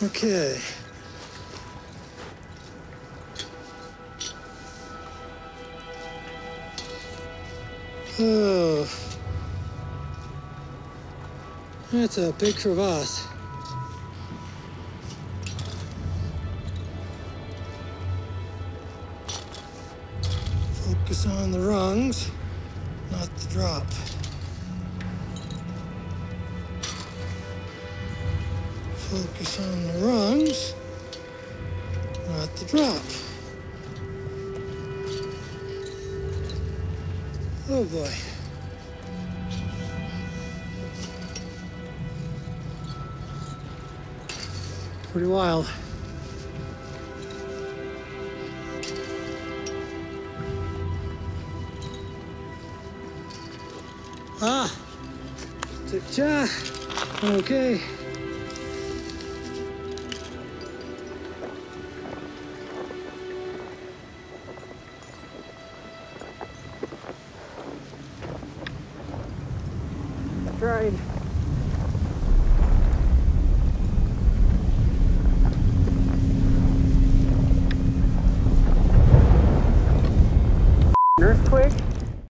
Okay. Oh, that's a big crevasse. Focus on the rungs, not the drop. Focus on the rungs, not the drop. Oh boy. Pretty wild. Ah, cha. Okay. Tried. Earthquake.